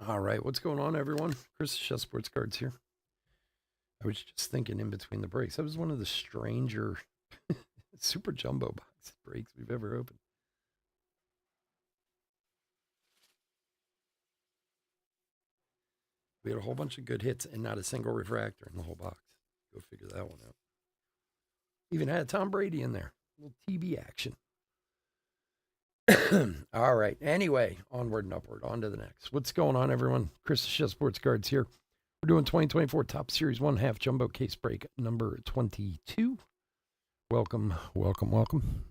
All right, what's going on, everyone? Chris Chess Sports Cards here. I was just thinking in between the breaks, that was one of the stranger super jumbo box breaks we've ever opened. We had a whole bunch of good hits and not a single refractor in the whole box. Go figure that one out. Even had Tom Brady in there. A little TB action. All right. Anyway, onward and upward. On to the next. What's going on, everyone? Chris Chess Sports Cards here. We're doing 2024 Top Series 1 half jumbo case break number 22. Welcome, welcome, welcome.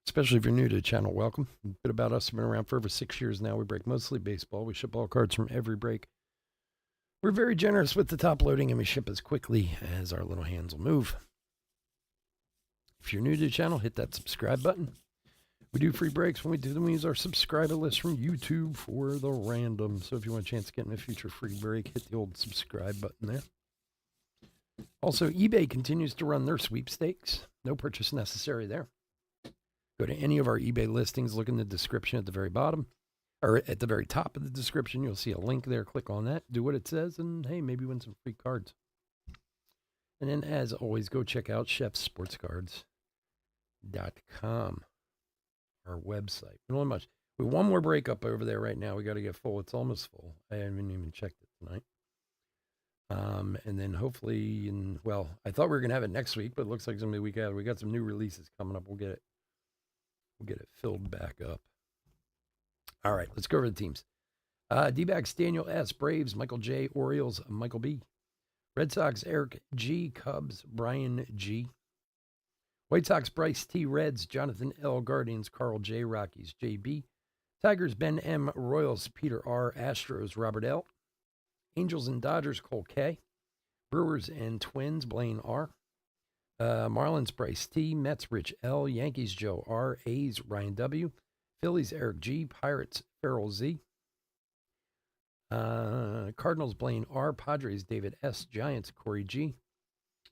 Especially if you're new to the channel, welcome. A bit about us, we've been around for over 6 years now. We break mostly baseball. We ship all cards from every break. We're very generous with the top loading, and we ship as quickly as our little hands will move. If you're new to the channel, hit that subscribe button. We do free breaks. When we do them, we use our subscriber list from YouTube for the random. So if you want a chance to get in a future free break, hit the old subscribe button there. Also, eBay continues to run their sweepstakes. No purchase necessary there. Go to any of our eBay listings, look in the description at the very bottom, or at the very top of the description. You'll see a link there. Click on that, do what it says, and hey, maybe win some free cards. And then, as always, go check out chefsportscards.com, our website. Not much. We have one more breakup over there right now. We got to get full. It's almost full. I haven't even checked it tonight. And then hopefully, I thought we were going to have it next week, but it looks like it's going to be the week after. We got some new releases coming up. We'll get it filled back up. All right, let's go over the teams. D-backs, Daniel S. Braves, Michael J. Orioles, Michael B. Red Sox, Eric G. Cubs, Brian G. White Sox, Bryce T. Reds, Jonathan L. Guardians, Carl J. Rockies, J.B. Tigers, Ben M. Royals, Peter R. Astros, Robert L. Angels and Dodgers, Cole K. Brewers and Twins, Blaine R. Marlins, Bryce T. Mets, Rich L. Yankees, Joe R. A's, Ryan W. Phillies, Eric G. Pirates, Farrell Z. Cardinals, Blaine R. Padres, David S. Giants, Corey G.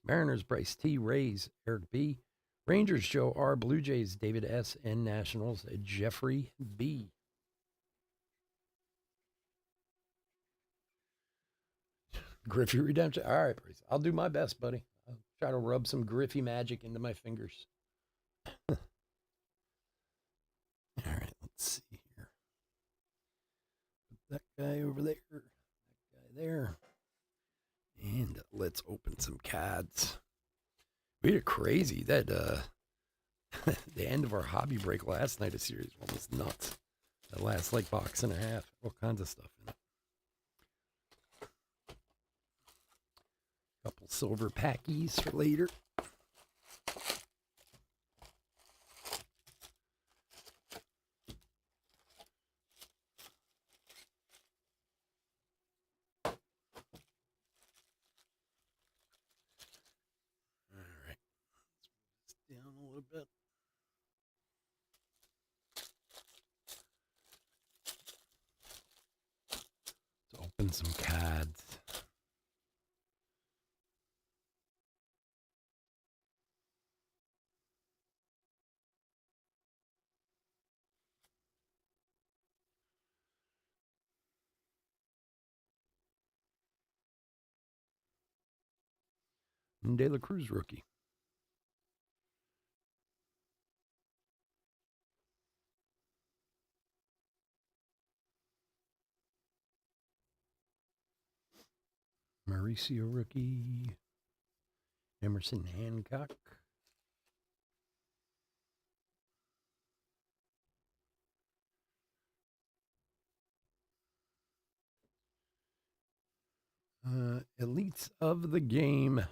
Mariners, Bryce T. Rays, Eric B. Rangers, Joe R. Blue Jays, David S. And Nationals, Jeffrey B. Griffey Redemption. All right, Bryce. I'll do my best, buddy. I'll try to rub some Griffey magic into my fingers. All right, let's see here. Put that guy over there. That guy there. And let's open some cards. We did crazy. That the end of our hobby break last night of series one was nuts. That last like box and a half. All kinds of stuff in it. Couple silver packies for later. All right. Let's move this down a little bit. Let's open some cards. De La Cruz rookie. Mauricio rookie. Emerson Hancock. Elites of the game.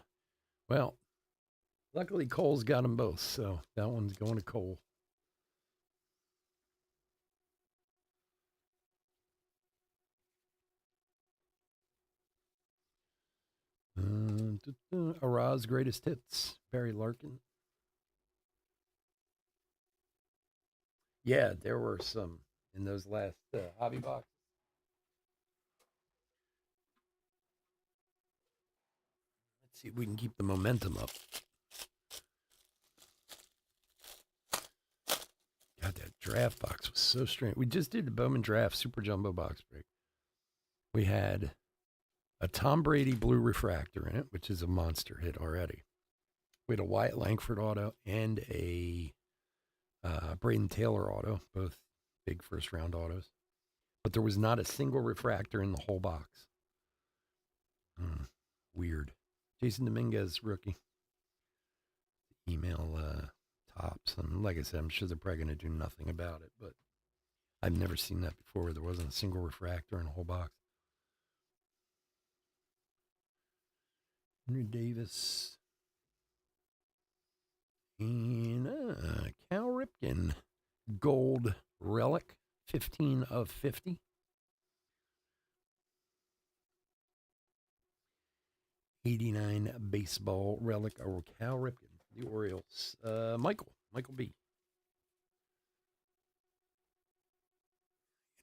Well, luckily Cole's got them both, so that one's going to Cole. Araz greatest hits. Barry Larkin. Yeah, there were some in those last hobby boxes. Let's see if we can keep the momentum up. God, that draft box was so strange. We just did the Bowman Draft Super Jumbo box break. We had a Tom Brady blue refractor in it, which is a monster hit already. We had a Wyatt Langford auto and a Braden Taylor auto, both big first round autos. But there was not a single refractor in the whole box. Weird. Jason Dominguez, rookie. Email tops. And like I said, I'm sure they're probably going to do nothing about it, but I've never seen that before where there wasn't a single refractor in a whole box. Henry Davis. And Cal Ripken. Gold relic. 15 of 50. '89 baseball relic or Cal Ripken, the Orioles. Michael B.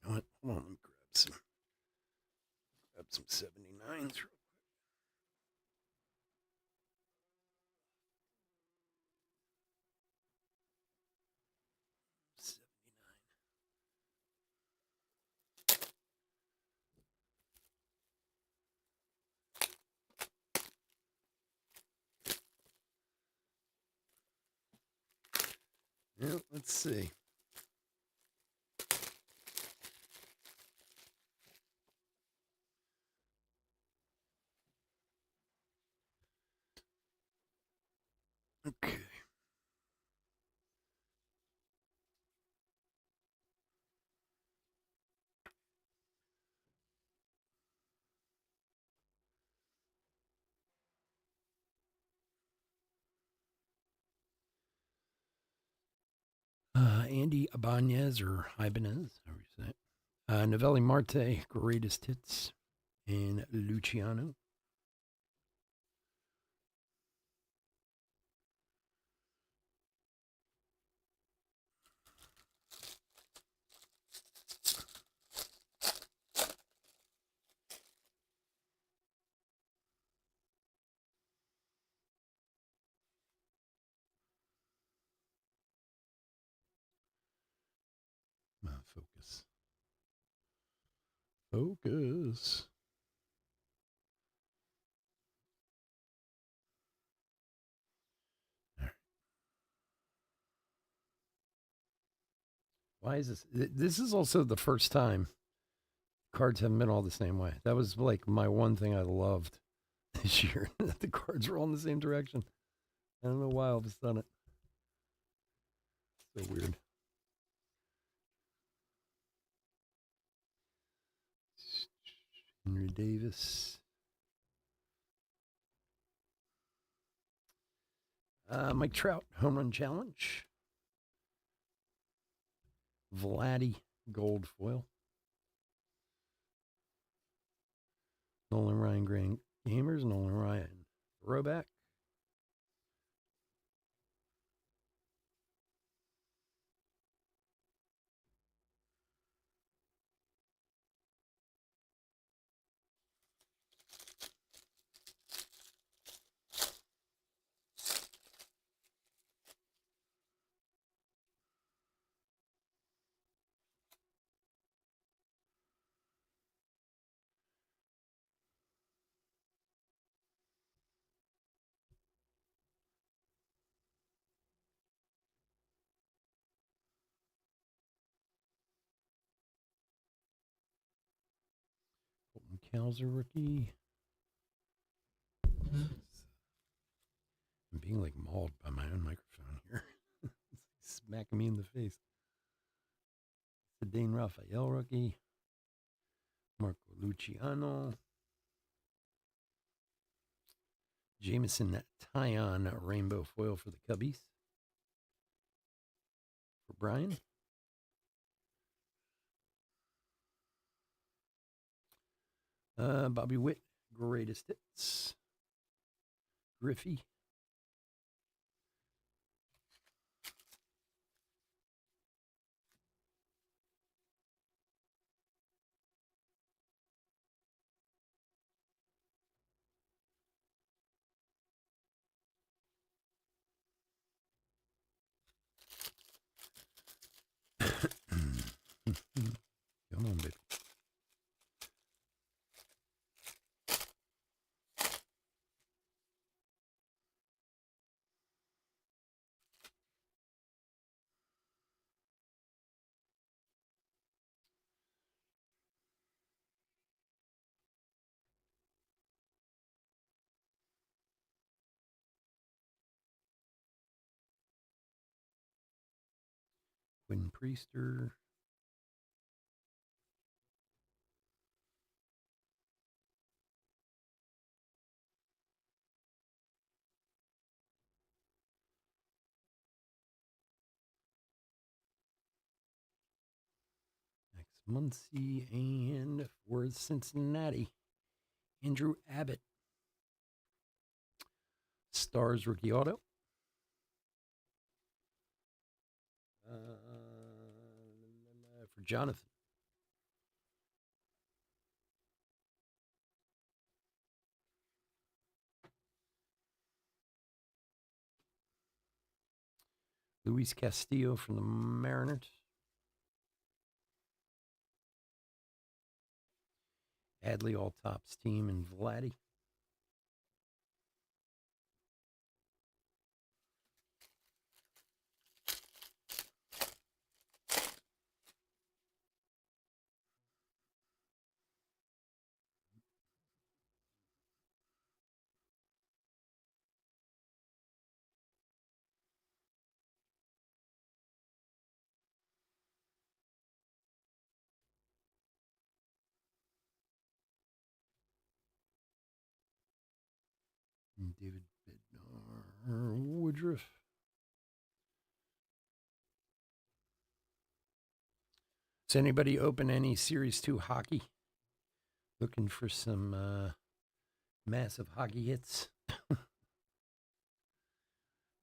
You know what? Hold on, let me grab some 79s real quick. Yeah, let's see. Okay. Andy Ibanez or Ibanez, however you say it. Novelli Marte, greatest hits, and Luciano. Focus. Focus. Why is this? This is also the first time cards haven't been all the same way. That was like my one thing I loved this year. That the cards were all in the same direction. I don't know why all of a sudden. So weird. Henry Davis. Mike Trout, home run challenge. Vladdy, gold foil. Nolan Ryan Grand Gamers, Nolan Ryan throwback. Colton Cowser rookie. I'm being like mauled by my own microphone here. It's smacking me in the face. The Dane Raphael rookie. Marco Luciano. Jameson Taillon rainbow foil for the Cubbies. For Brian. Bobby Witt, greatest hits. Griffey. Come on, baby. Quinn Priester. Max Muncy, and for Cincinnati, Andrew Abbott. Stars rookie auto. For Jonathan. Luis Castillo from the Mariners. Adley all tops team and Vladdy. And David Bednar Woodruff. Does anybody open any Series 2 hockey? Looking for some massive hockey hits.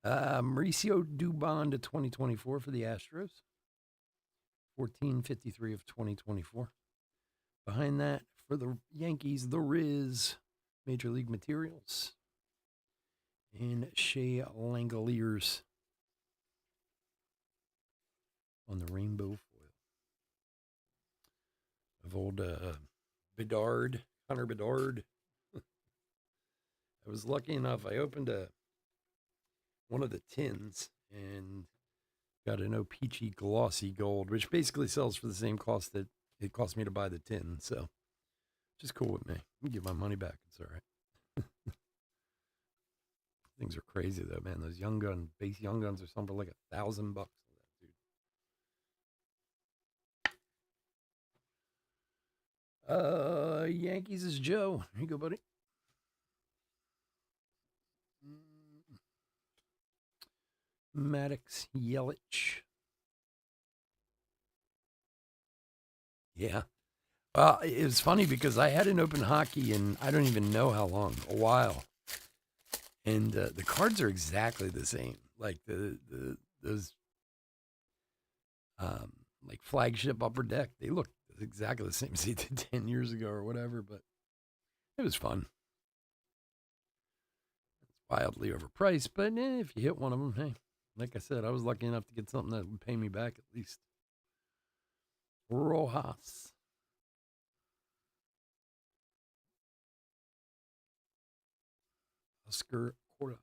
Mauricio Dubon to 2024 for the Astros. 1453 of 2024. Behind that, for the Yankees, the Riz, Major League Materials, and Shea Langoliers on the rainbow foil. Of old Bedard, Hunter Bedard. I was lucky enough, I opened one of the tins and got an O-Pee-Chee glossy gold, which basically sells for the same cost that it cost me to buy the tin. So, just cool with me. I can give my money back. It's all right. Things are crazy though, man. Those base young guns are something for like $1,000. Dude. Yankees is Joe. Here you go, buddy. Maddox Yelich. Yeah. Well, it was funny because I hadn't opened hockey in I don't even know how long, a while. And the cards are exactly the same. Like those like flagship upper deck, they look exactly the same as they did 10 years ago or whatever, but it was fun. It's wildly overpriced, but if you hit one of them, hey, like I said, I was lucky enough to get something that would pay me back at least. Rojas. Oscar Cordas.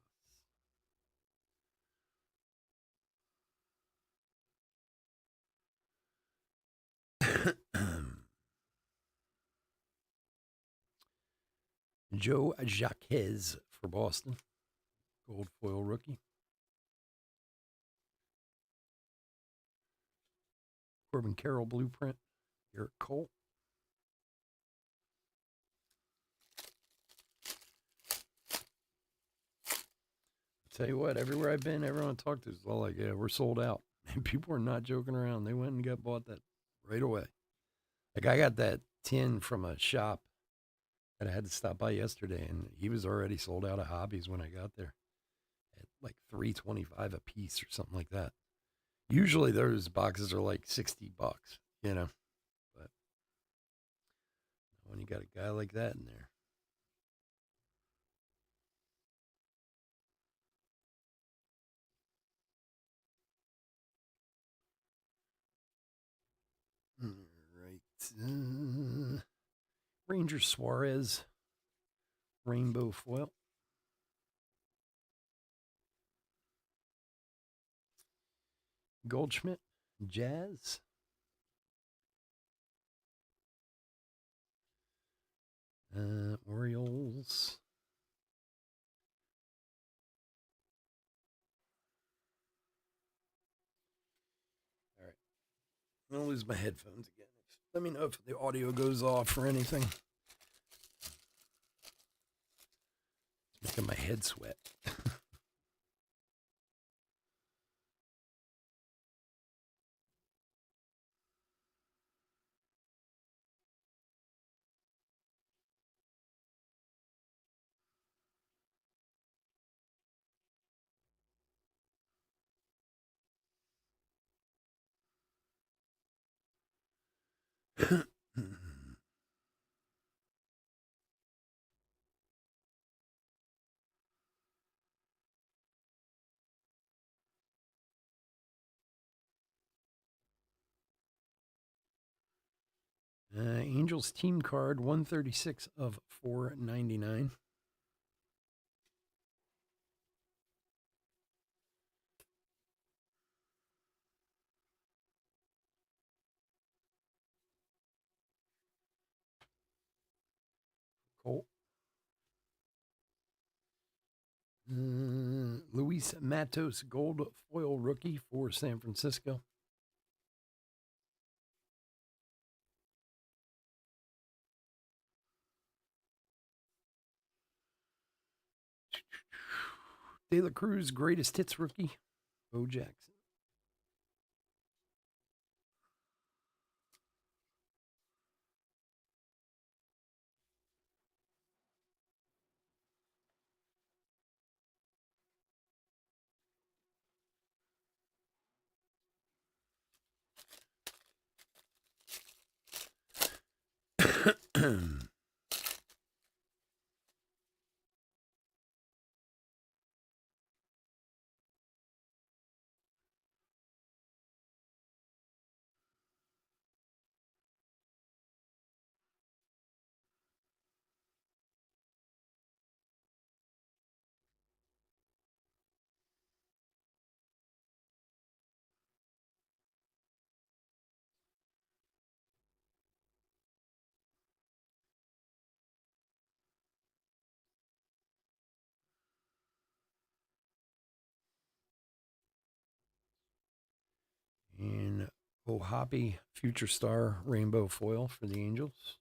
Joe Jaquez for Boston. Gold foil rookie. Corbin Carroll blueprint. Eric Cole. Tell you what, everywhere I've been, everyone I talked to is all like, yeah, we're sold out. And people are not joking around. They went and bought that right away. Like I got that tin from a shop that I had to stop by yesterday, and he was already sold out of hobbies when I got there at like $3.25 a piece or something like that. Usually those boxes are like $60, you know. But when you got a guy like that in there. All right. Ranger Suarez, rainbow foil. Goldschmidt, Jazz. Orioles. All right. I'm going to lose my headphones again. Let me know if the audio goes off or anything. It's making my head sweat. Angels team card 136 of 499. Colt. Luis Matos gold foil rookie for San Francisco. De La Cruz greatest hits rookie, Bo Jackson. And Ohapi Future Star rainbow foil for the Angels.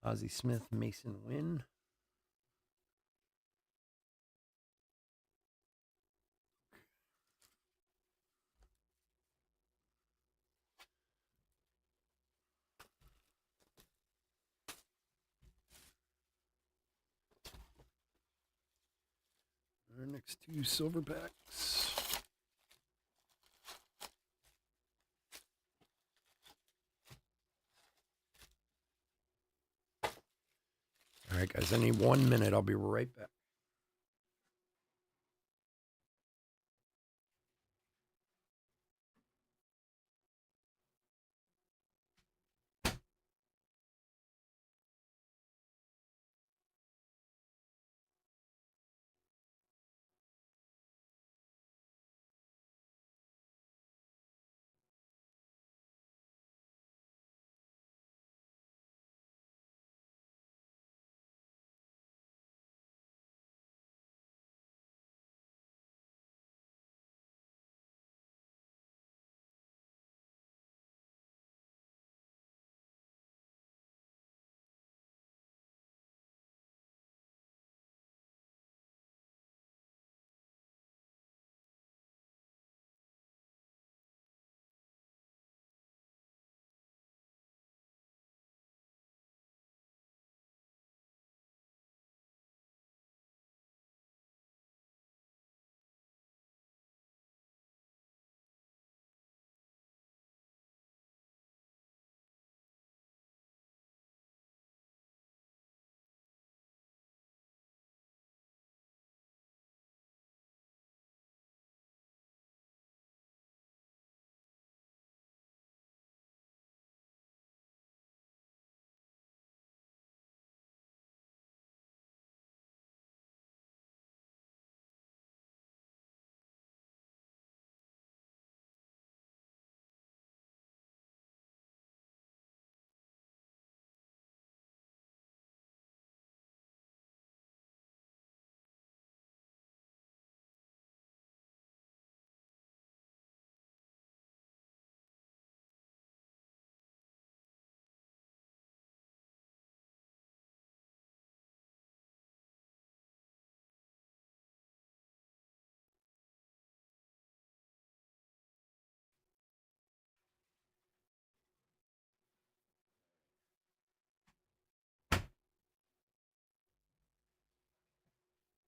Ozzie Smith, Mason Wynn. Our next two Silverbacks. All right, guys, I need 1 minute. I'll be right back.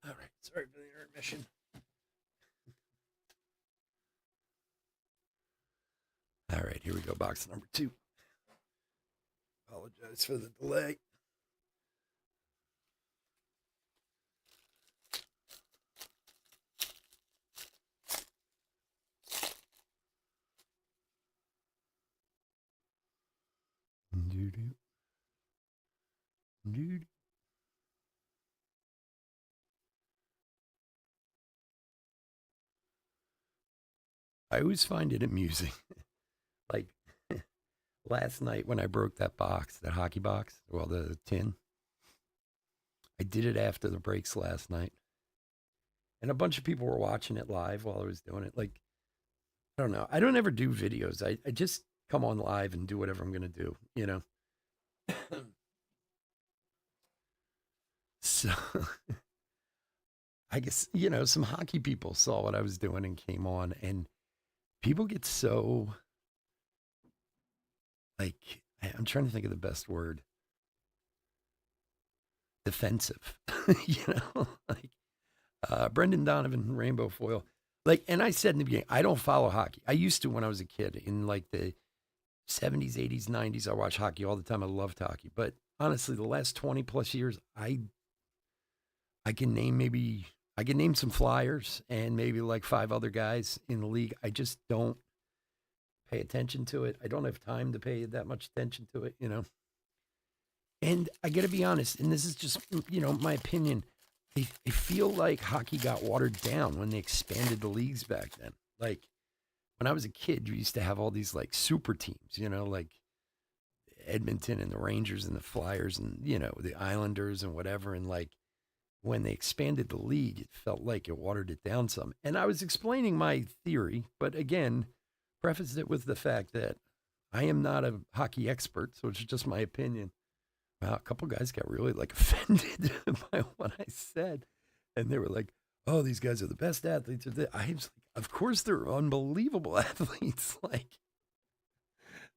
All right, sorry for the intermission. All right, here we go. Box number 2. Apologize for the delay. Doo-doo. Doo-doo. I always find it amusing. Like last night when I broke that box, that hockey box, well, the tin, I did it after the breaks last night. And a bunch of people were watching it live while I was doing it. Like, I don't know. I don't ever do videos. I just come on live and do whatever I'm going to do, you know? So I guess, some hockey people saw what I was doing and came on, and people get so, like, I'm trying to think of the best word, defensive, like Brendan Donovan, Rainbow Foil. Like, and I said in the beginning, I don't follow hockey. I used to when I was a kid in like the 70s, 80s, 90s. I watched hockey all the time. I loved hockey. But honestly, the last 20 plus years, I can name some Flyers and maybe like 5 other guys in the league. I just don't pay attention to it. I don't have time to pay that much attention to it, And I got to be honest, and this is just, my opinion. I feel like hockey got watered down when they expanded the leagues back then. Like when I was a kid, you used to have all these like super teams, like Edmonton and the Rangers and the Flyers and, the Islanders and whatever. And like when they expanded the league, it felt like it watered it down some. And I was explaining my theory, but again, prefaced it with the fact that I am not a hockey expert, so it's just my opinion. Wow, a couple guys got really like offended by what I said, and they were like, "Oh, these guys are the best athletes." I was like, "Of course, they're unbelievable athletes." Like,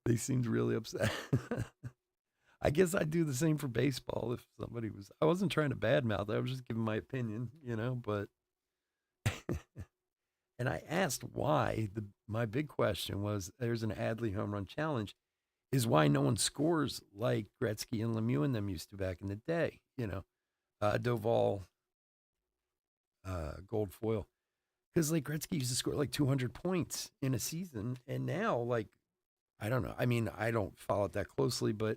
they seemed really upset. I guess I'd do the same for baseball if somebody was. I wasn't trying to badmouth. I was just giving my opinion, But and I asked why. My big question was: there's an Adley home run challenge. Is why no one scores like Gretzky and Lemieux and them used to back in the day. Doval, gold foil. Because like Gretzky used to score like 200 points in a season, and now like I don't know. I mean, I don't follow it that closely, but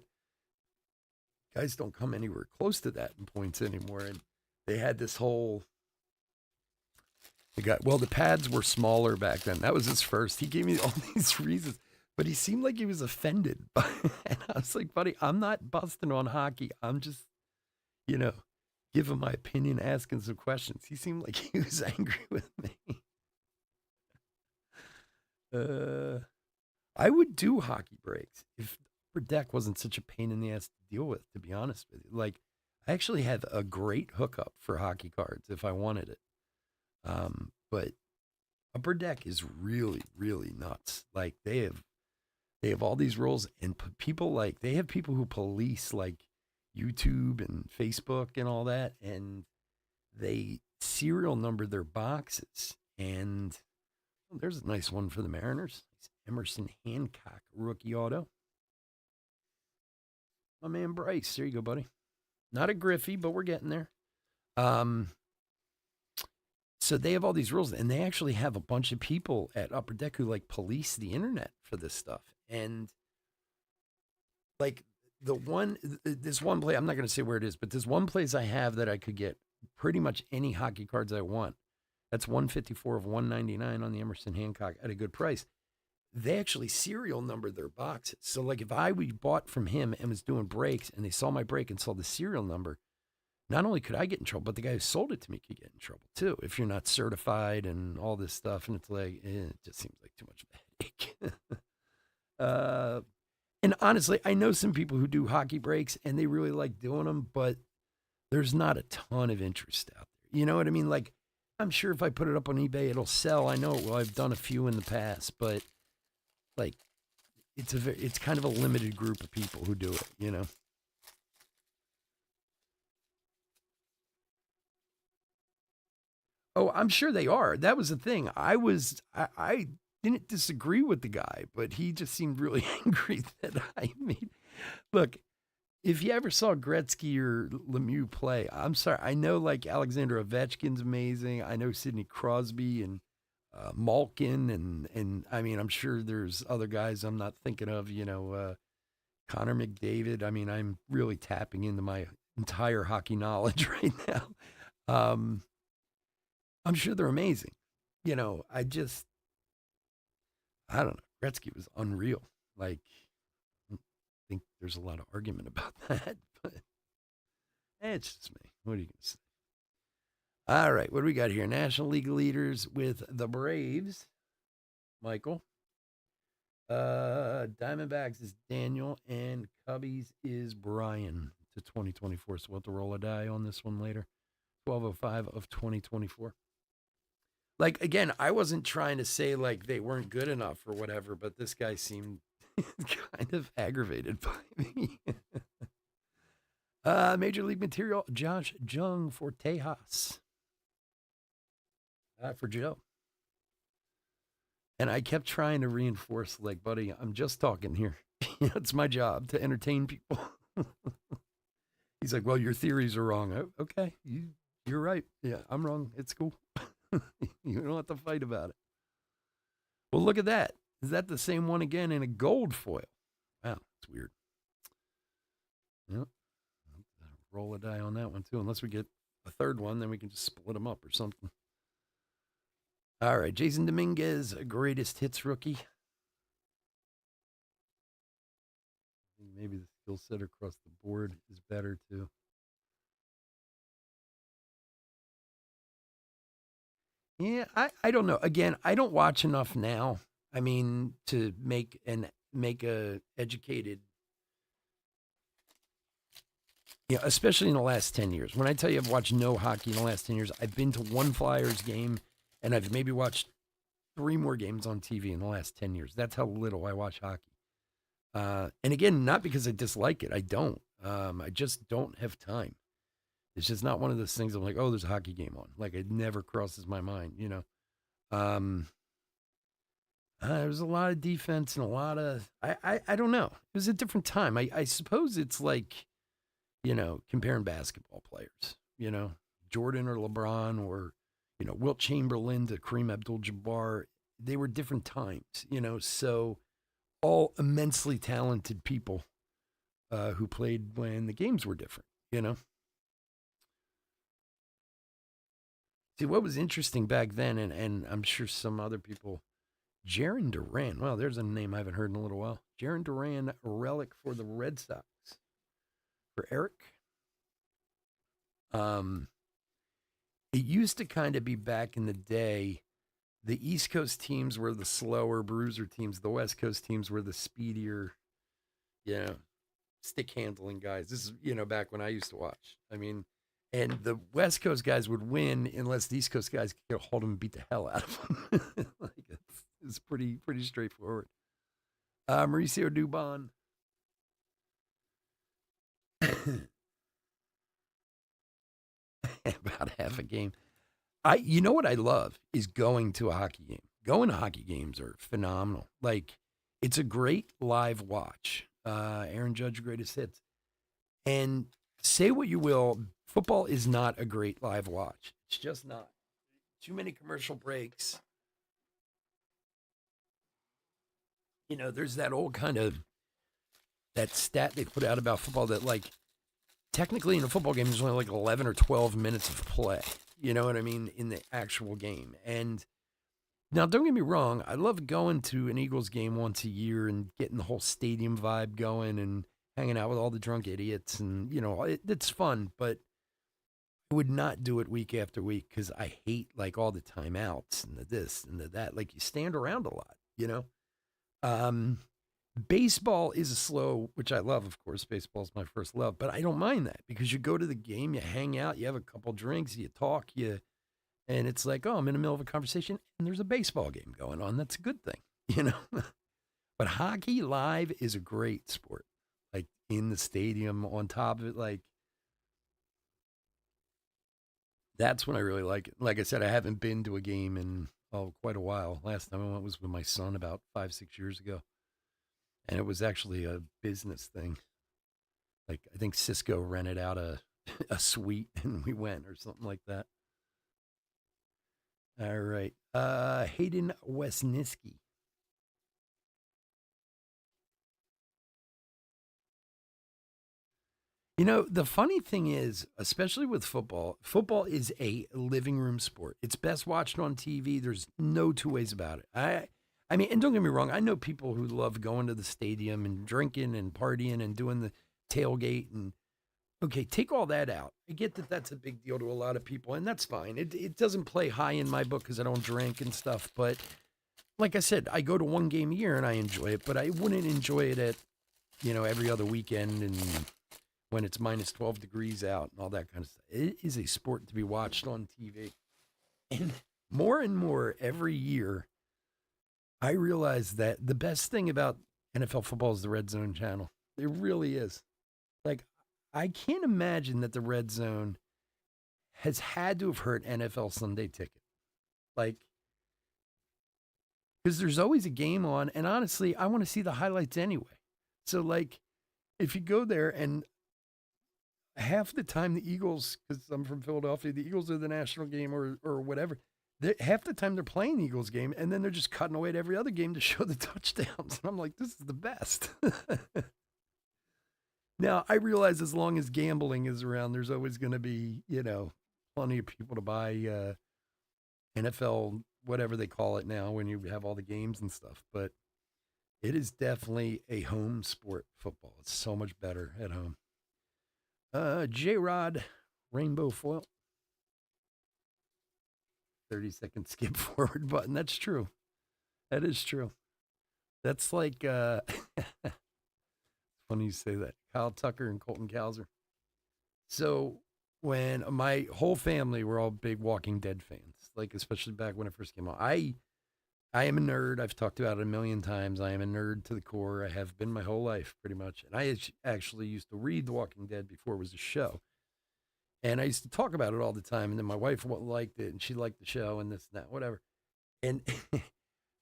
guys don't come anywhere close to that in points anymore. And they had this whole. The pads were smaller back then. That was his first. He gave me all these reasons. But he seemed like he was offended. And I was like, buddy, I'm not busting on hockey. I'm just, giving my opinion, asking some questions. He seemed like he was angry with me. I would do hockey breaks if Upper Deck wasn't such a pain in the ass to deal with, to be honest with you. Like, I actually have a great hookup for hockey cards if I wanted it. But Upper Deck is really, really nuts. Like, they have all these rules, and they have people who police like YouTube and Facebook and all that, and they serial number their boxes. And there's a nice one for the Mariners. It's Emerson Hancock rookie auto. My man Bryce, there you go, buddy. Not a Griffey, but we're getting there. So they have all these rules, and they actually have a bunch of people at Upper Deck who like police the internet for this stuff. And like this one play, I'm not going to say where it is, but there's one place I have that I could get pretty much any hockey cards I want. That's 154 of 199 on the Emerson Hancock at a good price. They actually serial numbered their boxes. So like if I bought from him and was doing breaks and they saw my break and saw the serial number, not only could I get in trouble, but the guy who sold it to me could get in trouble too if you're not certified and all this stuff. And it's like, it just seems like too much of a headache. And honestly, I know some people who do hockey breaks and they really like doing them, but there's not a ton of interest out there. You know what I mean? Like, I'm sure if I put it up on eBay, it'll sell. I know it will. I've done a few in the past, but like, it's kind of a limited group of people who do it, Oh, I'm sure they are. That was the thing. I didn't disagree with the guy, but he just seemed really angry that I made. Look, if you ever saw Gretzky or Lemieux play, I'm sorry. I know like Alexander Ovechkin's amazing. I know Sidney Crosby and Malkin, and I mean, I'm sure there's other guys I'm not thinking of. Connor McDavid. I mean, I'm really tapping into my entire hockey knowledge right now. Um, I'm sure they're amazing. I don't know. Gretzky was unreal. Like, I think there's a lot of argument about that, but it's just me. What are you going to say? All right, what do we got here? National League leaders with the Braves, Michael. Diamondbacks is Daniel, and Cubbies is Brian to 2024. So we'll have to roll a die on this one later. 12:05 of 2024. Like, again, I wasn't trying to say like they weren't good enough or whatever, but this guy seemed kind of aggravated by me. Major League Material, Josh Jung for Tejas. For Joe. And I kept trying to reinforce, like, buddy, I'm just talking here. It's my job to entertain people. He's like, well, your theories are wrong. Okay, you're right. Yeah, I'm wrong. It's cool. You don't have to fight about it. Well, look at that. Is that the same one again in a gold foil? Wow, that's weird. Yep. Roll a die on that one, too. Unless we get a third one, then we can just split them up or something. All right, Jason Dominguez, greatest hits rookie. Maybe the skill set across the board is better, too. Yeah, I don't know. Again, I don't watch enough now. I mean, to make a educated, especially in the last 10 years. When I tell you I've watched no hockey in the last 10 years, I've been to one Flyers game and I've maybe watched 3 more games on TV in the last 10 years. That's how little I watch hockey. And again, not because I dislike it. I don't. I just don't have time. It's just not one of those things I'm like, oh, there's a hockey game on. Like, it never crosses my mind, There was a lot of defense and a lot of, I don't know. It was a different time. I suppose it's like, comparing basketball players, Jordan or LeBron or, Wilt Chamberlain to Kareem Abdul-Jabbar. They were different times, so all immensely talented people who played when the games were different, See, what was interesting back then, and I'm sure some other people, Jarren Duran. Wow, there's a name I haven't heard in a little while. Jarren Duran, relic for the Red Sox. For Eric. It used to kind of be back in the day, the East Coast teams were the slower bruiser teams. The West Coast teams were the speedier, stick handling guys. This is, back when I used to watch. I mean, and the West Coast guys would win unless the East Coast guys could get a hold of them and beat the hell out of them. Like it's pretty straightforward. Mauricio Dubon. About half a game. You know what I love is going to a hockey game. Going to hockey games are phenomenal. Like, it's a great live watch. Aaron Judge, greatest hits. And say what you will, football is not a great live watch. It's just not. Too many commercial breaks. There's that old kind of, that stat they put out about football that, like, technically in a football game, there's only like 11 or 12 minutes of play. You know what I mean? In the actual game. And now, don't get me wrong. I love going to an Eagles game once a year and getting the whole stadium vibe going and hanging out with all the drunk idiots. And, it's fun, but I would not do it week after week because I hate like all the timeouts and the this and the that. Like, you stand around a lot, Baseball is a slow, which I love, of course. Baseball is my first love, but I don't mind that because you go to the game, you hang out, you have a couple drinks, you talk, and it's like, oh, I'm in the middle of a conversation and there's a baseball game going on. That's a good thing, But hockey live is a great sport. Like, in the stadium, on top of it, like, That's when I really like it. Like I said, I haven't been to a game in quite a while. Last time I went was with my son about 5, 6 years ago, and it was actually a business thing. Like I think Cisco rented out a a suite and we went or something like that. All right. Hayden Wesniski. You know, the funny thing is, especially with football, football is a living room sport. It's best watched on TV. There's no two ways about it. I mean, and don't get me wrong, I know people who love going to the stadium and drinking and partying and doing the tailgate and okay, take all that out. I get that that's a big deal to a lot of people, and that's fine. It doesn't play high in my book because I don't drink and stuff. But like I said, I go to one game a year and I enjoy it, but I wouldn't enjoy it at every other weekend and when it's minus 12 degrees out and all that kind of stuff. It is a sport to be watched on TV, and more every year. I realize that the best thing about NFL football is the Red Zone channel. It really is. Like, I can't imagine that the Red Zone has had to have hurt NFL Sunday Ticket. Like, because there's always a game on, and honestly, I want to see the highlights anyway. So, like, if you go there and half the time the Eagles, because I'm from Philadelphia, the Eagles are the national game or whatever. Half the time they're playing the Eagles game, and then they're just cutting away at every other game to show the touchdowns. And I'm like, this is the best. Now, I realize as long as gambling is around, there's always going to be, plenty of people to buy NFL, whatever they call it now, when you have all the games and stuff. But it is definitely a home sport, football. It's so much better at home. J Rod, Rainbow Foil. 30-second skip forward button. That's true. That is true. That's like, funny you say that. Kyle Tucker and Colton Cowser. So when my whole family were all big Walking Dead fans, like especially back when it first came out, I am a nerd. I've talked about it a million times. I am a nerd to the core. I have been my whole life, pretty much. And I actually used to read The Walking Dead before it was a show. And I used to talk about it all the time. And then my wife liked it, and she liked the show, and this and that, whatever. And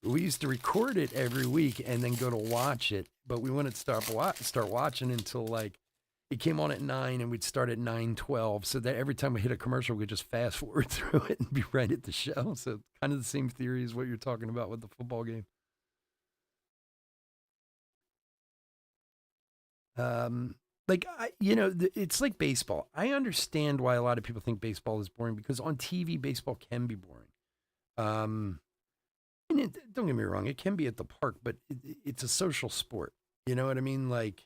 we used to record it every week and then go to watch it. But we wouldn't start watching until like it came on at 9, and we'd start at 9:12. So that every time we hit a commercial, we'd just fast forward through it and be right at the show. So kind of the same theory as what you're talking about with the football game. Like it's like baseball. I understand why a lot of people think baseball is boring because on TV, baseball can be boring. Um, and don't get me wrong, it can be at the park, but it's a social sport. You know what I mean? Like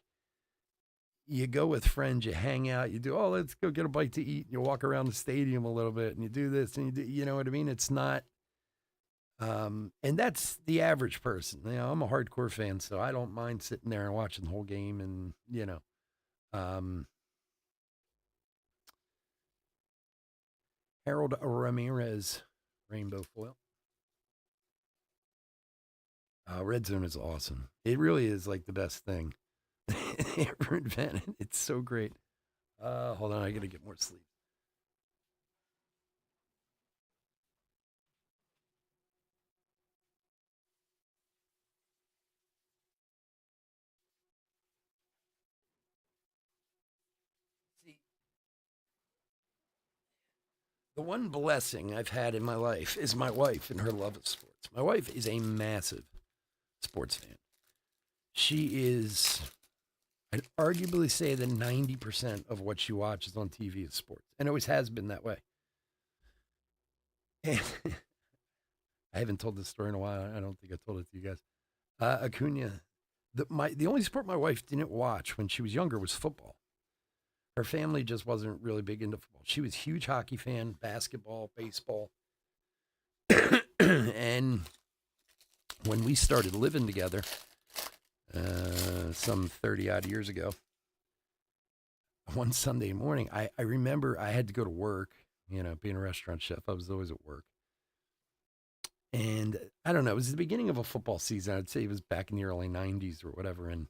you go with friends, you hang out, you do, oh, let's go get a bite to eat. You walk around the stadium a little bit and you do this and you know what I mean? It's not, and that's the average person. I'm a hardcore fan, so I don't mind sitting there and watching the whole game and, um, Harold Ramirez, Rainbow Foil. Red Zone is awesome. It really is like the best thing ever invented. It's so great. Hold on, I gotta get more sleep. See, the one blessing I've had in my life is my wife and her love of sports. My wife is a massive sports fan. She is, I'd arguably say that 90% of what she watches on TV is sports, and always has been that way. And I haven't told this story in a while. I don't think I told it to you guys. Acuna, the only sport my wife didn't watch when she was younger was football. Her family just wasn't really big into football. She was a huge hockey fan, basketball, baseball. And when we started living together, some 30 odd years ago, one Sunday morning, I remember I had to go to work, being a restaurant chef, I was always at work. And I don't know, it was the beginning of a football season. I'd say it was back in the early 90s or whatever. And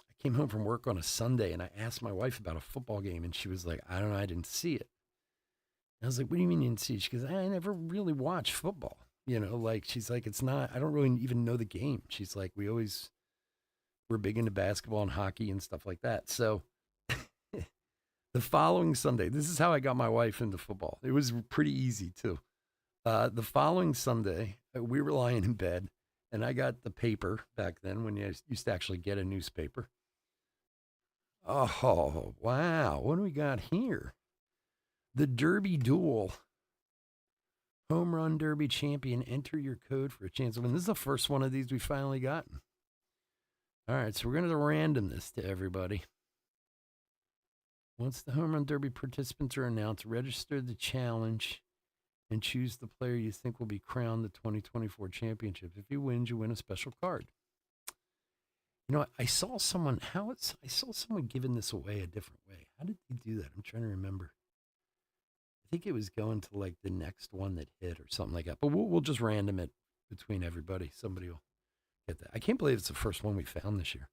I came home from work on a Sunday and I asked my wife about a football game. And she was like, I don't know, I didn't see it. I was like, what do you mean you didn't see it? She goes, I never really watch football. Like she's like, it's not, I don't really even know the game. She's like, we're big into basketball and hockey and stuff like that. So the following Sunday, this is how I got my wife into football. It was pretty easy too. The following Sunday, we were lying in bed, and I got the paper back then when you used to actually get a newspaper. Oh, wow. What do we got here? The Derby Duel. Home Run Derby champion. Enter your code for a chance to win. This is the first one of these we finally gotten. All right, so we're going to random this to everybody. Once the Home Run Derby participants are announced, register the challenge and choose the player you think will be crowned the 2024 championship. If he wins, you win a special card. I saw someone giving this away a different way. How did they do that? I'm trying to remember. I think it was going to like the next one that hit or something like that. But we'll just random it between everybody. Somebody will get that. I can't believe it's the first one we found this year.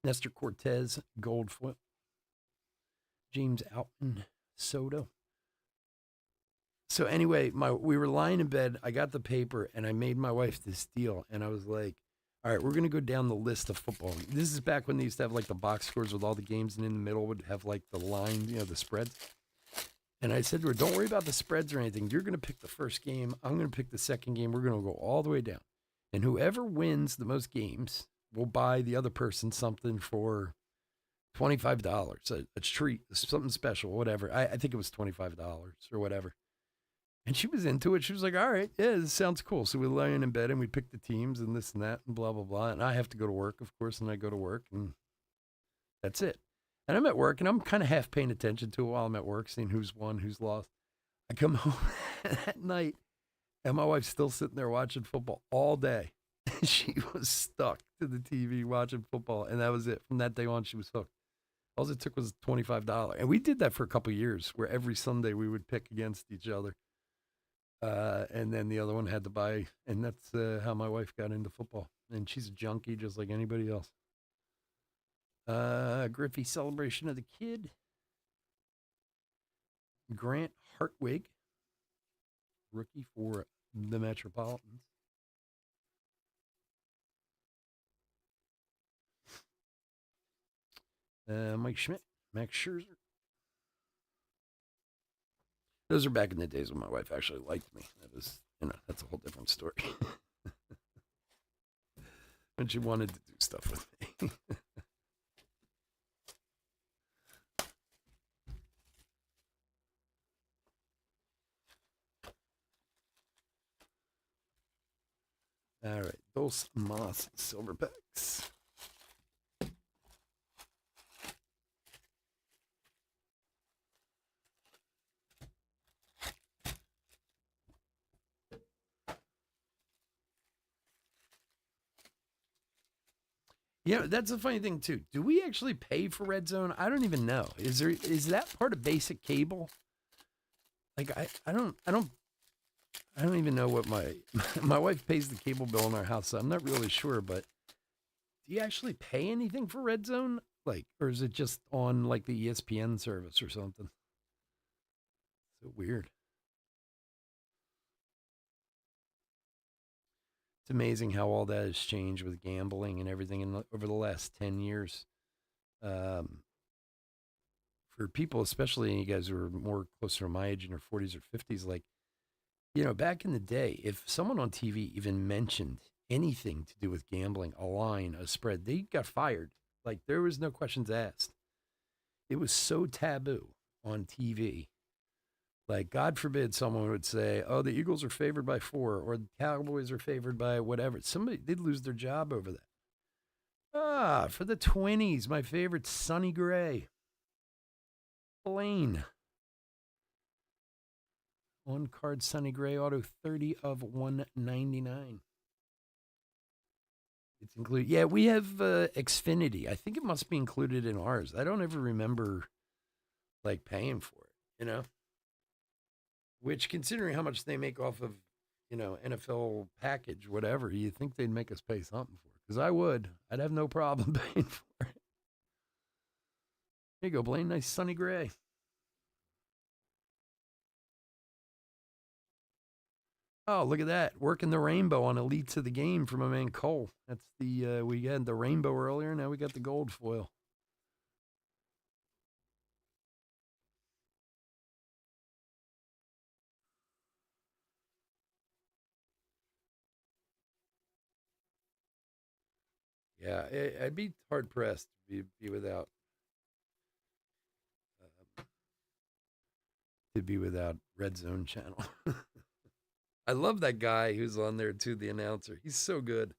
Nestor Cortez, gold foil. James Outman, Soto. So anyway, we were lying in bed. I got the paper and I made my wife this deal. And I was like, all right, we're going to go down the list of football. This is back when they used to have like the box scores with all the games, and in the middle would have like the line, the spreads. And I said to her, don't worry about the spreads or anything. You're going to pick the first game. I'm going to pick the second game. We're going to go all the way down. And whoever wins the most games will buy the other person something for $25, a treat, something special, whatever. I think it was $25 or whatever. And she was into it. She was like, all right, yeah, this sounds cool. So we lay in bed and we pick the teams and this and that and blah, blah, blah. And I have to go to work, of course, and I go to work and that's it. And I'm at work and I'm kind of half paying attention to it while I'm at work, seeing who's won, who's lost. I come home at night and my wife's still sitting there watching football all day. She was stuck to the TV watching football. And that was it. From that day on, she was hooked. All it took was $25. And we did that for a couple of years where every Sunday we would pick against each other. And then the other one had to buy, and that's how my wife got into football. And she's a junkie just like anybody else. Griffey Celebration of the Kid. Grant Hartwig, rookie for the Metropolitans. Mike Schmidt, Max Scherzer. Those are back in the days when my wife actually liked me. That was, that's a whole different story. When she wanted to do stuff with me. All right, Dos Mas Silverbacks. Yeah, that's a funny thing too. Do we actually pay for Red Zone? I don't even know. Is that part of basic cable? Like I don't even know what my wife pays the cable bill in our house, so I'm not really sure, but do you actually pay anything for Red Zone? Like, or is it just on like the ESPN service or something? So weird. It's amazing how all that has changed with gambling and everything over the last 10 years. For people, especially you guys who are more closer to my age in their 40s or 50s, like, back in the day, if someone on TV even mentioned anything to do with gambling, a line, a spread, they got fired. Like, there was no questions asked. It was so taboo on TV. Like, God forbid someone would say, oh, the Eagles are favored by 4 or the Cowboys are favored by whatever. They'd lose their job over that. For the 20s, my favorite, Sonny Gray. Blaine. On card Sonny Gray auto 30 of 199. It's included. Yeah, we have Xfinity. I think it must be included in ours. I don't ever remember like paying for it, Which, considering how much they make off of, NFL package, whatever, you think they'd make us pay something for it? Because I would. I'd have no problem paying for it. There you go, Blaine. Nice Sonny Gray. Oh, look at that. Working the rainbow on Elites of the Game for my man Cole. That's the, we had the rainbow earlier. Now we got the gold foil. Yeah, I'd be hard pressed to be without uh, Red Zone Channel. I love that guy who's on there too, the announcer. He's so good.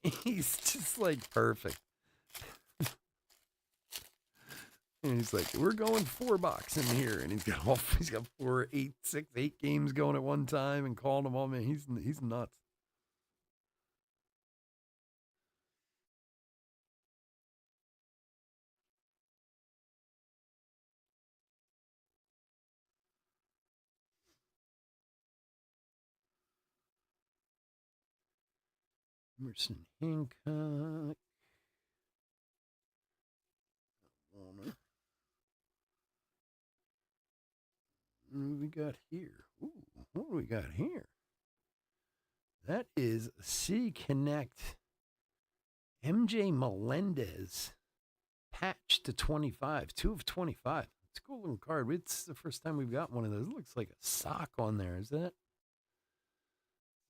He's just like perfect. And he's like, "We're going 4 box in here," and he's got 4, 8, 6, 8 games going at one time, and calling them all. Man, he's nuts. Emerson Hancock. Warner. What do we got here? Ooh, what do we got here? That is C Connect MJ Melendez patch to 25, 2 of 25. It's a cool little card. It's the first time we've got one of those. It looks like a sock on there. Is that?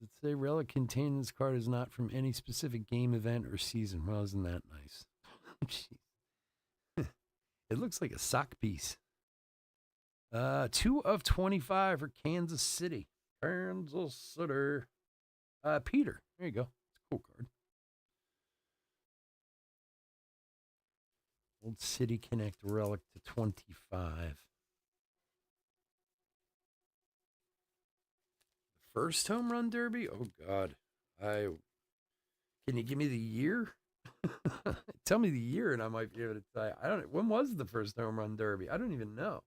Does it say relic contained in this card is not from any specific game, event, or season? Well, isn't that nice? It looks like a sock piece. 2 of 25 for Kansas City. Kansas City. Peter. There you go. It's a cool card. Old City Connect relic to 25. First home run derby? Oh God. Can you give me the year? Tell me the year and I might be able to tell you. I don't when was the first home run derby? I don't even know.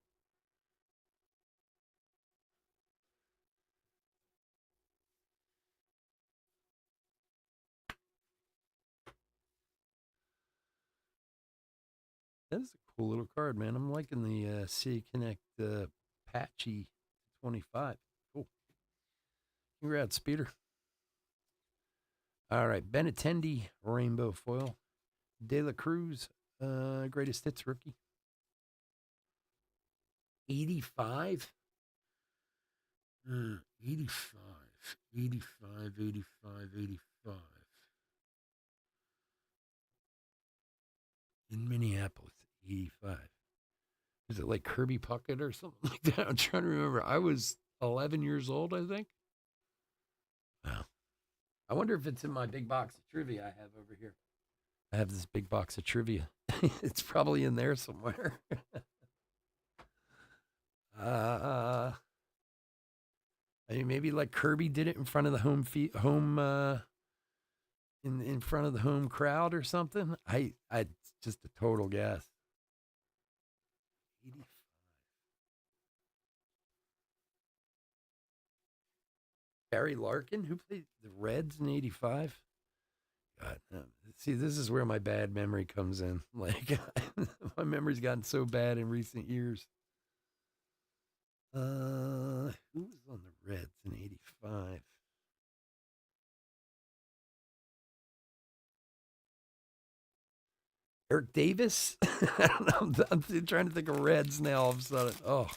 That is a cool little card, man. I'm liking the City Connect patchy 25. Cool. Congrats, Peter. All right, Benintendi rainbow foil. De La Cruz, greatest hits rookie. 85? 85. 85, 85, 85. In Minneapolis, 85. Is it like Kirby Puckett or something like that? I'm trying to remember. I was 11 years old, I think. Wow. I wonder if it's in my big box of trivia I have over here. I have this big box of trivia. It's probably in there somewhere. I mean, maybe like Kirby did it in front of the in front of the home crowd or something. I just a total guess. 85. Barry Larkin, who played the Reds in '85. God, see, this is where my bad memory comes in. Like, my memory's gotten so bad in recent years. Who was on the Reds in '85? Eric Davis? I don't know. I'm trying to think of Reds now all of a sudden. Oh,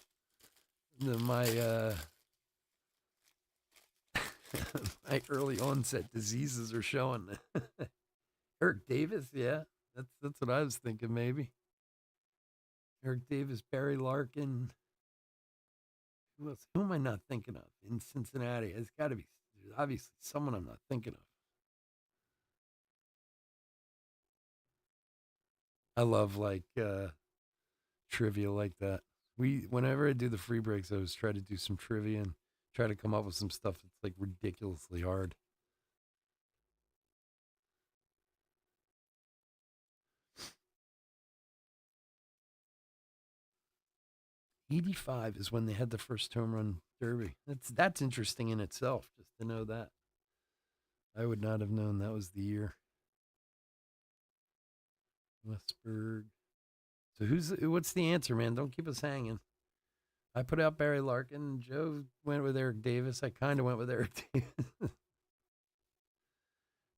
my my early onset diseases are showing. Eric Davis, yeah. That's what I was thinking maybe. Eric Davis, Barry Larkin. Who else? Who am I not thinking of in Cincinnati? It's got to be obviously someone I'm not thinking of. I love like trivia like that. Whenever I do the free breaks, I always try to do some trivia and try to come up with some stuff that's like ridiculously hard. '85 is when they had the first home run derby. That's interesting in itself, just to know that. I would not have known that was the year. Westberg. So what's the answer, man? Don't keep us hanging. I put out Barry Larkin. Joe went with Eric Davis. I kind of went with Eric Davis.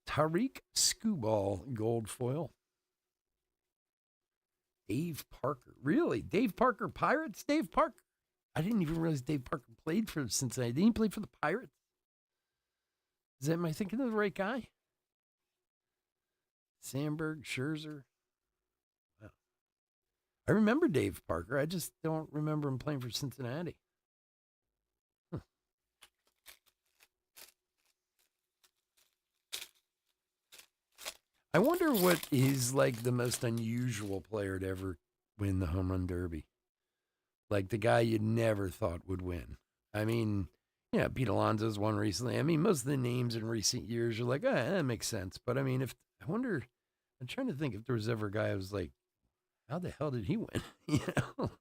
Tariq Skubal, gold foil. Dave Parker. Really? Dave Parker, Pirates? Dave Parker. I didn't even realize Dave Parker played for Cincinnati. Didn't he play for the Pirates? Am I thinking of the right guy? Sandberg, Scherzer. Wow. I remember Dave Parker. I just don't remember him playing for Cincinnati. Huh. I wonder what is like the most unusual player to ever win the home run derby. Like the guy you never thought would win. I mean, yeah, Pete Alonso's won recently. I mean, most of the names in recent years are like, that makes sense. But I mean, I'm trying to think if there was ever a guy who was like, how the hell did he win? You know?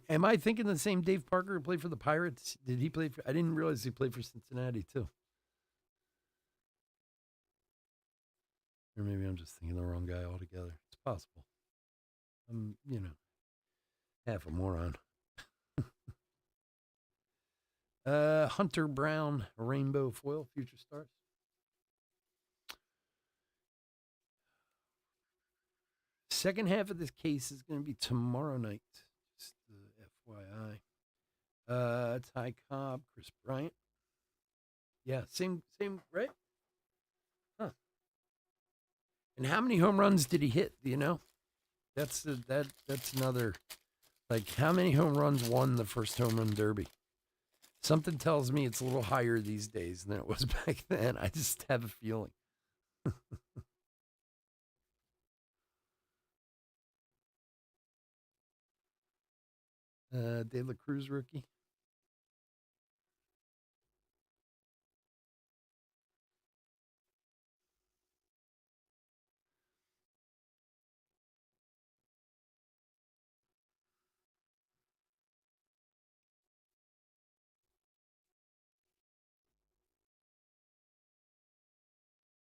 Am I thinking the same Dave Parker who played for the Pirates? Did he play I didn't realize he played for Cincinnati too. Or maybe I'm just thinking the wrong guy altogether. It's possible. I'm, half a moron. Hunter Brown, rainbow foil, future stars. Second half of this case is going to be tomorrow night. Just FYI. Ty Cobb, Chris Bryant. Yeah, same, right? Huh. And how many home runs did he hit? Do you know? That's another. Like, how many home runs won the first home run derby? Something tells me it's a little higher these days than it was back then. I just have a feeling. De La Cruz rookie.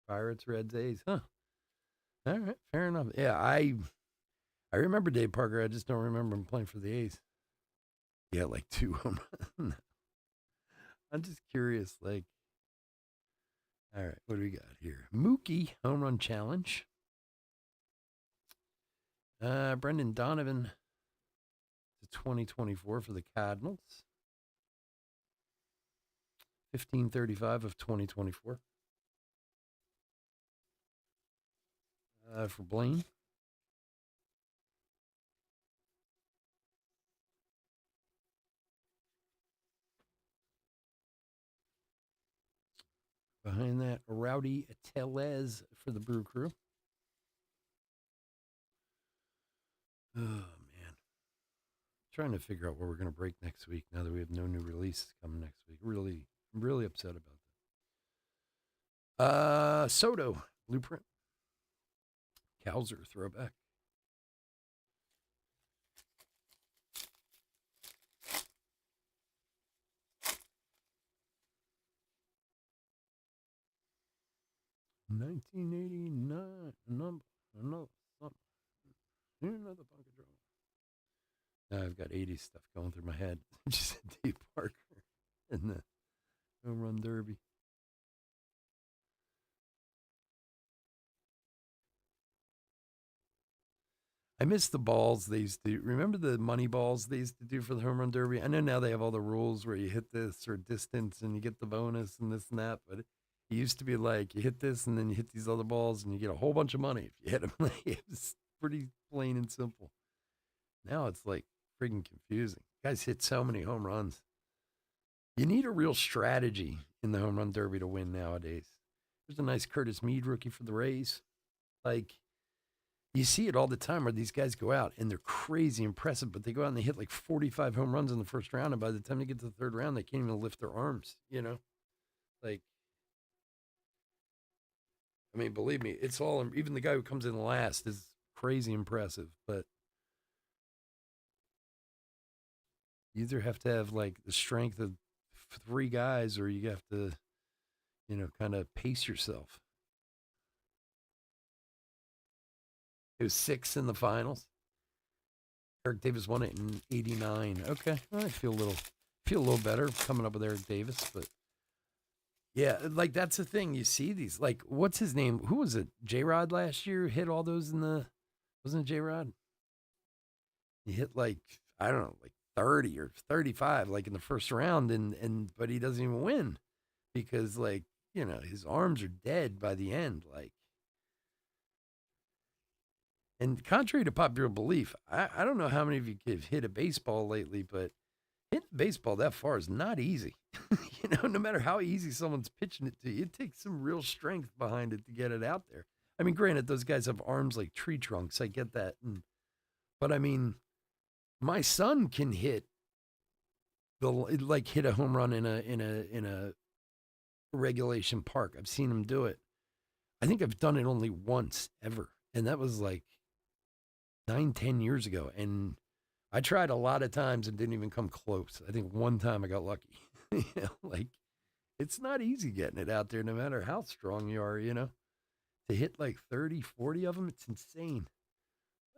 Pirates, Reds, A's. Huh. All right, fair enough. Yeah, I remember Dave Parker. I just don't remember him playing for the A's. Yeah, like 2 home runs. I'm just curious. Like, all right, what do we got here? Mookie home run challenge. Brendan Donovan to 2024 for the Cardinals. 1535 of 2024. For Blaine. Behind that, Rowdy Tellez for the Brew Crew. Oh, man. Trying to figure out what we're going to break next week now that we have no new releases coming next week. I'm really upset about that. Soto, Blueprint. Cowser, throwback. $19.89. Another something. Another bunch of drama. Now I've got 80s stuff going through my head. Just Dave Parker and the home run derby. I miss the balls they used to. Remember the money balls they used to do for the home run derby? I know now they have all the rules where you hit this or distance and you get the bonus and this and that, but it used to be like you hit this and then you hit these other balls and you get a whole bunch of money if you hit them. It was pretty plain and simple. Now it's like freaking confusing. Guys hit so many home runs. You need a real strategy in the home run derby to win nowadays. There's a nice Curtis Mead rookie for the Rays. Like, you see it all the time where these guys go out and they're crazy impressive, but they go out and they hit like 45 home runs in the first round. And by the time they get to the third round, they can't even lift their arms, Like, I mean, believe me, it's all, even the guy who comes in last is crazy impressive, but you either have to have like the strength of 3 guys or you have to, kind of pace yourself. It was 6 in the finals. Eric Davis won it in '89. Okay, well, I feel a little better coming up with Eric Davis, but yeah, like that's the thing. You see these, like, what's his name? Who was it? J Rod last year hit all those in the, wasn't it J Rod? He hit like, I don't know, like 30 or 35, like in the first round, but he doesn't even win because, like, his arms are dead by the end. Like, and contrary to popular belief, I don't know how many of you have hit a baseball lately, but hitting baseball that far is not easy. No matter how easy someone's pitching it to you, it takes some real strength behind it to get it out there. I mean, granted, those guys have arms like tree trunks. I get that. But I mean, my son can hit hit a home run in a regulation park. I've seen him do it. I think I've done it only once ever. And that was like 9-10 years ago. And I tried a lot of times and didn't even come close. I think one time I got lucky. Like, it's not easy getting it out there no matter how strong you are, To hit like 30, 40 of them, it's insane.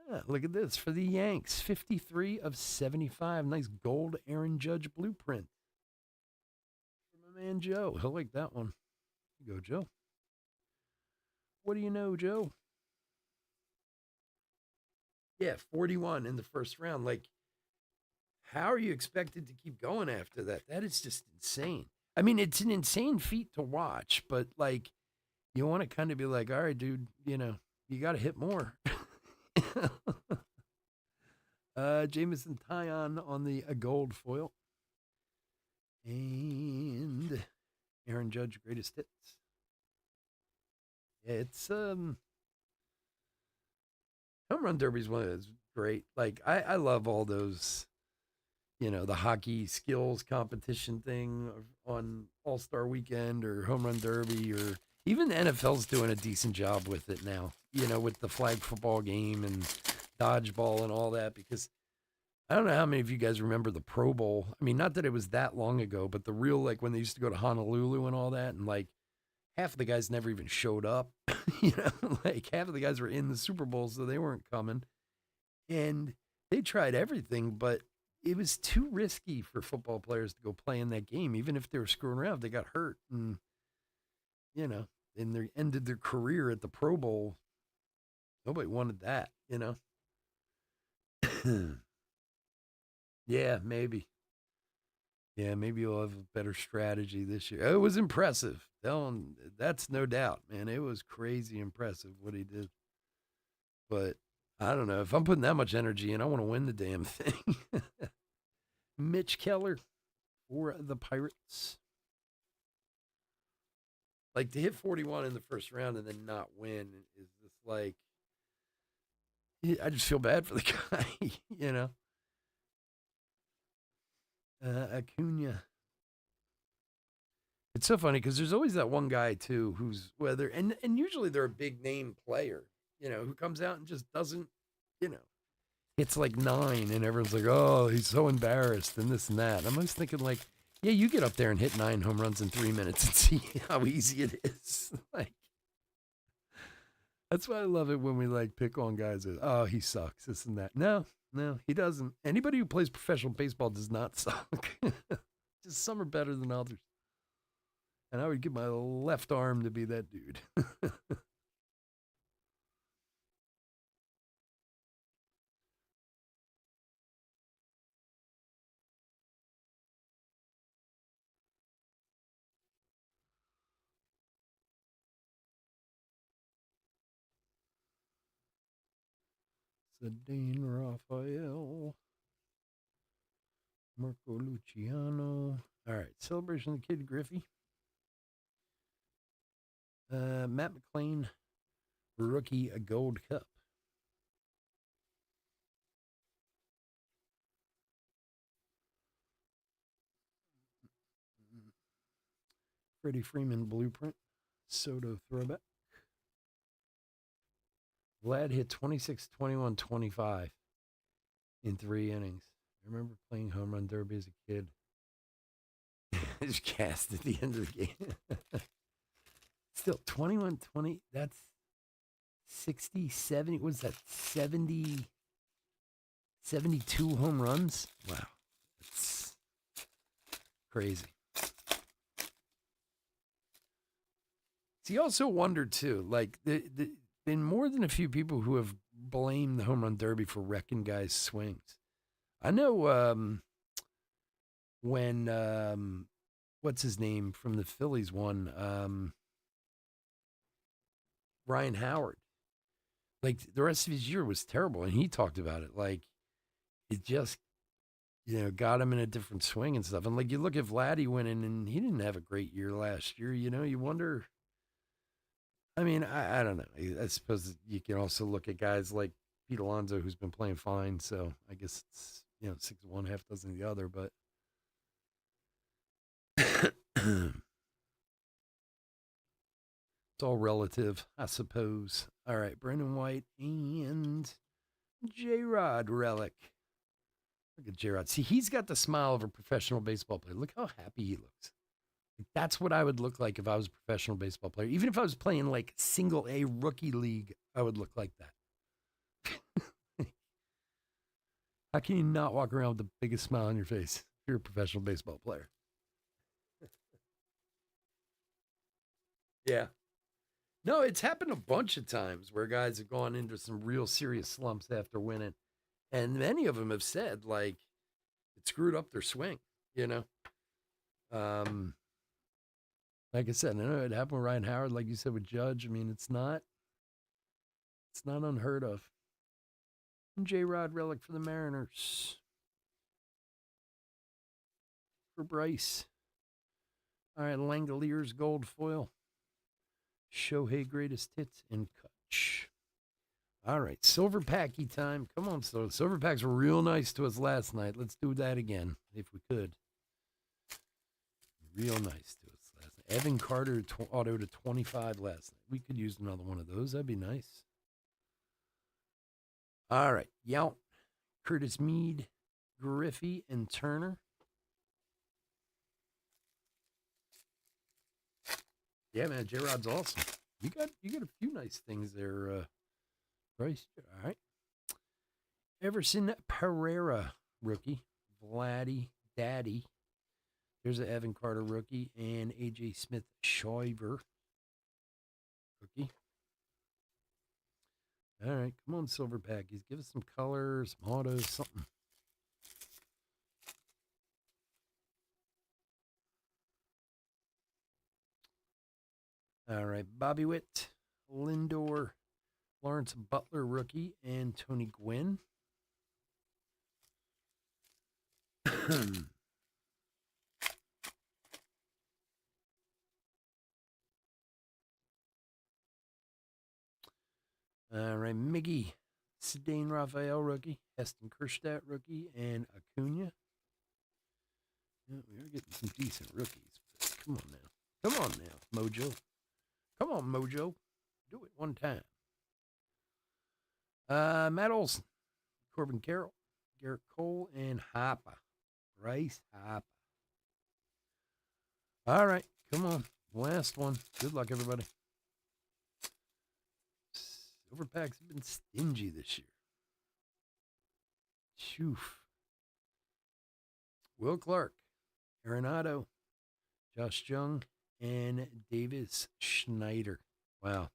Yeah, look at this for the Yanks, 53 of 75. Nice gold Aaron Judge blueprint. For my man Joe. He'll like that one. Here you go, Joe. What do you know, Joe? Yeah, 41 in the first round. Like, how are you expected to keep going after that? That is just insane. I mean, it's an insane feat to watch, but like, you want to kind of be like, all right, dude, you got to hit more. Jameson Taillon on the gold foil. And Aaron Judge greatest hits. Yeah, it's home run derby's one that's great. Like, I love all those, the hockey skills competition thing on All-Star Weekend or home run derby, or even the NFL's doing a decent job with it now, with the flag football game and dodgeball and all that, because I don't know how many of you guys remember the Pro Bowl. I mean, not that it was that long ago, but the real, like, when they used to go to Honolulu and all that, and like half of the guys never even showed up, like half of the guys were in the Super Bowl, so they weren't coming. And they tried everything, but it was too risky for football players to go play in that game, even if they were screwing around. They got hurt and, and they ended their career at the Pro Bowl. Nobody wanted that, Yeah, maybe. Yeah, maybe you'll have a better strategy this year. It was impressive. That's no doubt, man. It was crazy impressive what he did. But I don't know. If I'm putting that much energy in, I want to win the damn thing. Mitch Keller for the Pirates. Like, to hit 41 in the first round and then not win is just like, I just feel bad for the guy, Acuna. It's so funny because there's always that one guy too who's whether and usually they're a big name player, who comes out and just doesn't, it's like 9 and everyone's like, oh, he's so embarrassed and this and that. And I'm always thinking like, yeah, you get up there and hit 9 home runs in 3 minutes and see how easy it is. Like, that's why I love it when we like pick on guys that, oh, he sucks, this and that. No, he doesn't. Anybody who plays professional baseball does not suck. Just some are better than others. And I would give my left arm to be that dude. Ceddanne Raphael. Marco Luciano. All right, celebration of the kid Griffey. Matt McLean, rookie a Gold Cup. Freddie Freeman blueprint. Soto throwback. Vlad hit 26, 21, 25 in 3 innings. I remember playing home run derby as a kid. Just cast at the end of the game. Still 21-20. That's 60, 70, what is that? 70, 72 home runs? Wow. That's crazy. See, also wondered too, like been more than a few people who have blamed the home run derby for wrecking guys' swings. I know when what's his name from the Phillies won, Ryan Howard. Like the rest of his year was terrible, and he talked about it. Like it just got him in a different swing and stuff. And like you look at Vladdy winning, and he didn't have a great year last year. You wonder. I mean, I don't know. I suppose you can also look at guys like Pete Alonso, who's been playing fine. So I guess it's 6-1, half dozen the other. But it's all relative, I suppose. All right, Brendan White and J-Rod Relic. Look at J-Rod. See, he's got the smile of a professional baseball player. Look how happy he looks. That's what I would look like if I was a professional baseball player. Even if I was playing like single A rookie league, I would look like that. How can you not walk around with the biggest smile on your face if you're a professional baseball player? Yeah. No, it's happened a bunch of times where guys have gone into some real serious slumps after winning. And many of them have said, like, it screwed up their swing, you know? Like I said, I know it happened with Ryan Howard, like you said with Judge. I mean, it's not unheard of. J-Rod Relic for the Mariners. For Bryce. All right, Langoliers Gold Foil. Shohei Greatest Hits and Kutch. All right, Silver Packy time. Come on, Silver Packs were real nice to us last night. Let's do that again, if we could. Real nice to us last night. Evan Carter auto to 25 last night. We could use another one of those. That'd be nice. All right, Yount, Curtis Mead, Griffey, and Turner. Yeah, man, J-Rod's awesome. You got a few nice things there, Bryce. All right. Everson Pereira, rookie. Vladdy, Daddy. There's an Evan Carter rookie and AJ Smith Shiver rookie. All right, come on, Silver Packies. Give us some colors, some autos, something. All right, Bobby Witt, Lindor, Lawrence Butler rookie, and Tony Gwynn. All right, Miggy, Cedane Raphael rookie, Heston Kjerstad rookie, and Acuna. Yeah, we are getting some decent rookies. But come on now. Come on now, Mojo. Come on, Mojo. Do it one time. Matt Olson, Corbin Carroll, Garrett Cole, and Harper. Bryce Harper. All right, come on. Last one. Good luck, everybody. Silver Packs have been stingy this year. Shoof. Will Clark, Arenado, Josh Jung, and Davis Schneider. Wow.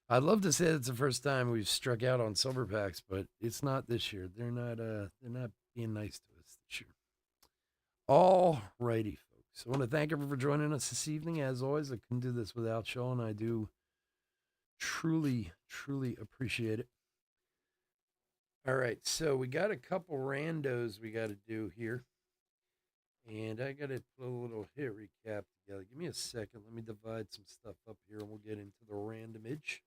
I'd love to say it's the first time we've struck out on Silver Packs, but it's not this year. They're not being nice to us this year. All righty, folks. I want to thank everyone for joining us this evening. As always, I couldn't do this without Sean. I do truly, truly appreciate it. All right, so we got a couple randos we got to do here. And I got to put a little hit recap together. Give me a second. Let me divide some stuff up here, and we'll get into the randomage.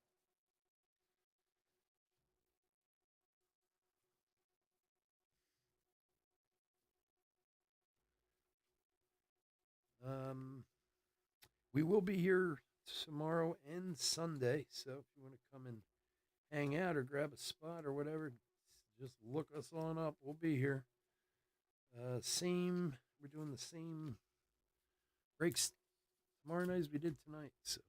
We will be here tomorrow and Sunday, so if you want to come and hang out or grab a spot or whatever, just look us on up. We'll be here. We're doing the same breaks tomorrow night as we did tonight. So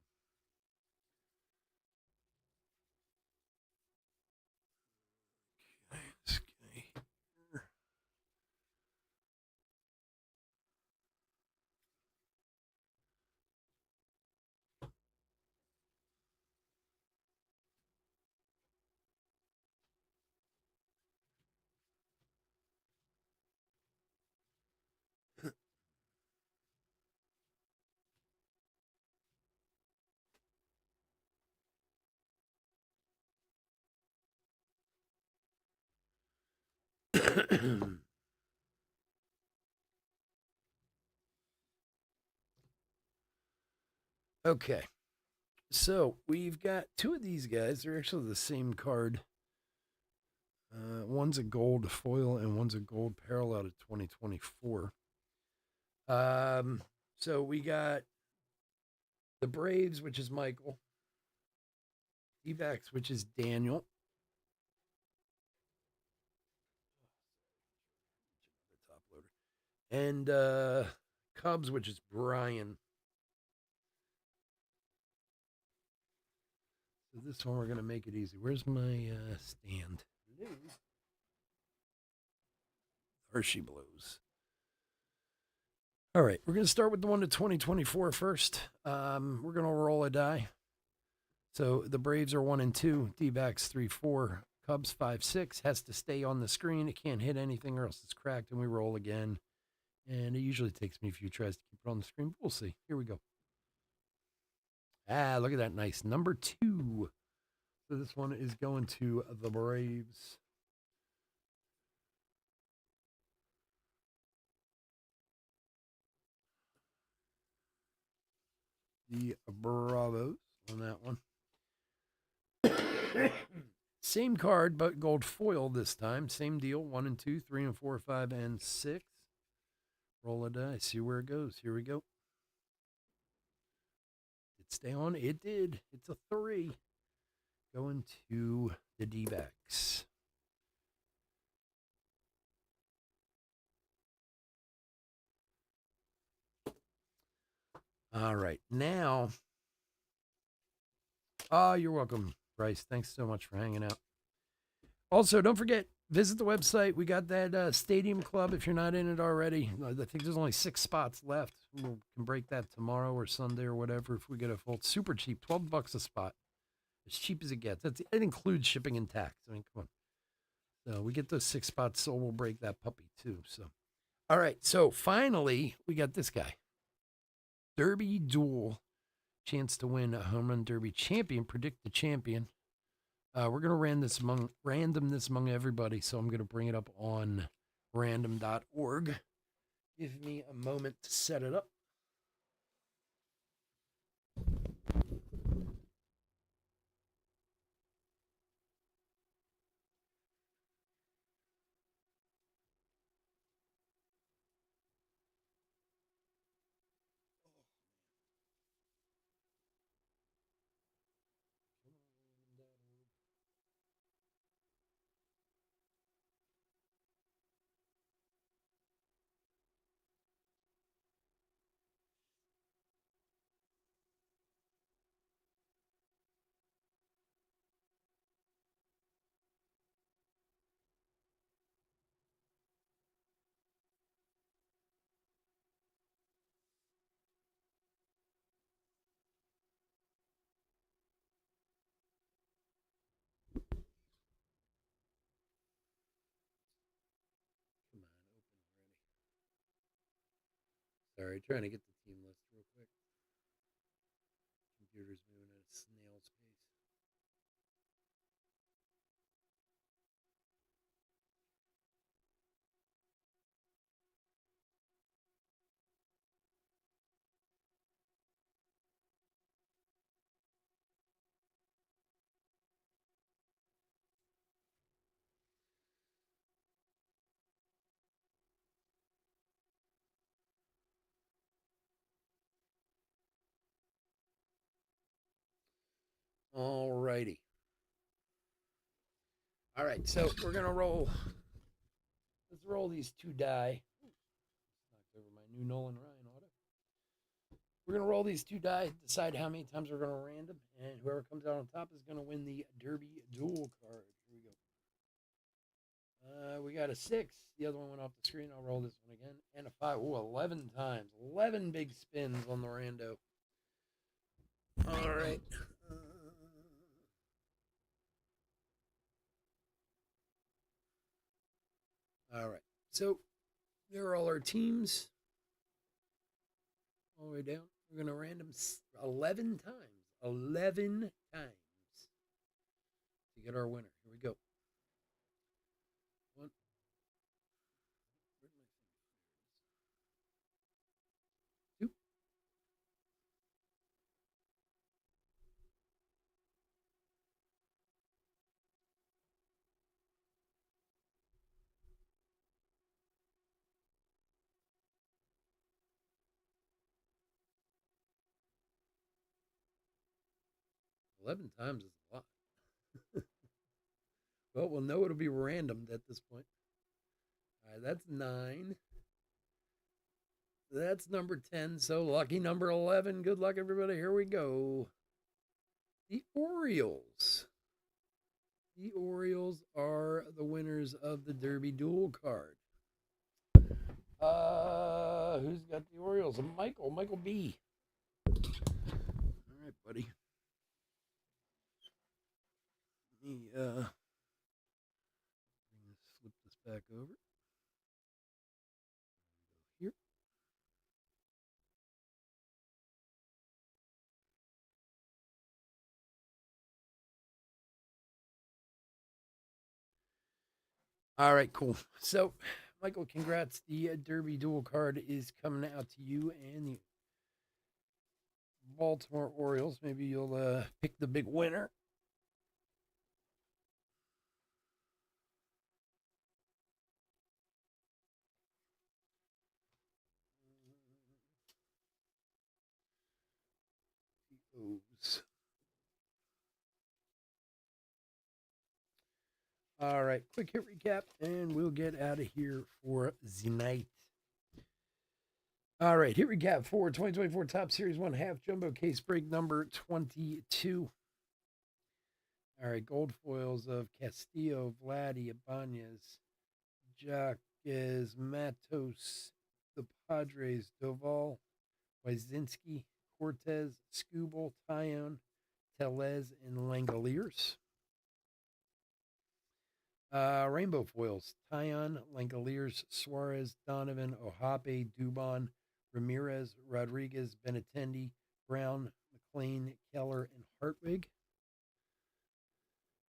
Okay. So we've got two of these guys. They're actually the same card. One's a gold foil and one's a gold parallel to 2024. So we got the Braves, which is Michael. D-backs, which is Daniel. Top loader. And Cubs, which is Brian. So this one we're gonna make it easy. Where's my stand? Hershey blows. All right, we're gonna start with the one to 2024 first. We're gonna roll a die. So the Braves are 1 and 2, D-backs 3, 4, Cubs 5, 6. Has to stay on the screen. It can't hit anything or else it's cracked, and we roll again. And it usually takes me a few tries to keep it on the screen, but we'll see. Here we go. Ah, look at that nice number 2. So this one is going to the Braves. The Bravos on that one. Same card, but gold foil this time. Same deal. 1 and 2, 3 and 4, 5 and 6. Roll a die. See where it goes. Here we go. Did it stay on? It did. It's a 3. Going to the D-backs. All right. Now. Oh, you're welcome, Bryce. Thanks so much for hanging out. Also, don't forget, visit the website. We got that Stadium Club if you're not in it already. I think there's only 6 spots left. We can break that tomorrow or Sunday or whatever if we get a full. Super cheap, $12 a spot. As cheap as it gets. It includes shipping and tax. I mean, come on. So we get those 6 spots, so we'll break that puppy too. So, all right. So finally, we got this guy. Derby Duel. Chance to win a home run derby champion. Predict the champion. We're going to random this among everybody, so I'm going to bring it up on random.org. Give me a moment to set it up. Come on, open already. Sorry, trying to get the team list real quick. Computer's moving at a snail's pace. All righty. All right, so we're going to roll. Let's roll these 2 die. Knocked over my new Nolan Ryan auto. We're going to roll these 2 die, decide how many times we're going to random, and whoever comes out on top is going to win the Derby Duel card. Here we go. We got a 6. The other one went off the screen. I'll roll this one again. And a 5. Ooh, 11 times. 11 big spins on the rando. All right. All right. So there are all our teams. All the way down. We're going to random 11 times. 11 times to get our winner. Here we go. 1, 11 times is a lot. Well, we'll know it'll be random at this point. All right, that's 9. That's number 10. So lucky number 11. Good luck, everybody. Here we go. The Orioles. The Orioles are the winners of the Derby Duel card. Who's got the Orioles? Michael B. All right, buddy. Let me flip this back over. Here. All right, cool. So, Michael, congrats. The Derby Duel card is coming out to you and the Baltimore Orioles. Maybe you'll pick the big winner. O's. All right, quick hit recap, and we'll get out of here for the night. All right, hit recap for 2024 Top Series 1 half jumbo case break number 22. All right, gold foils of Castillo, Vladdy, Ibanez, Jaquez, Matos, the Padres, Doval, Wyzinski, Cortez, Skubal, Taillon, Tellez, and Langoliers. Rainbow foils: Taillon, Langoliers, Suarez, Donovan, Ohape, Dubon, Ramirez, Rodriguez, Benintendi, Brown, McLean, Keller, and Hartwig.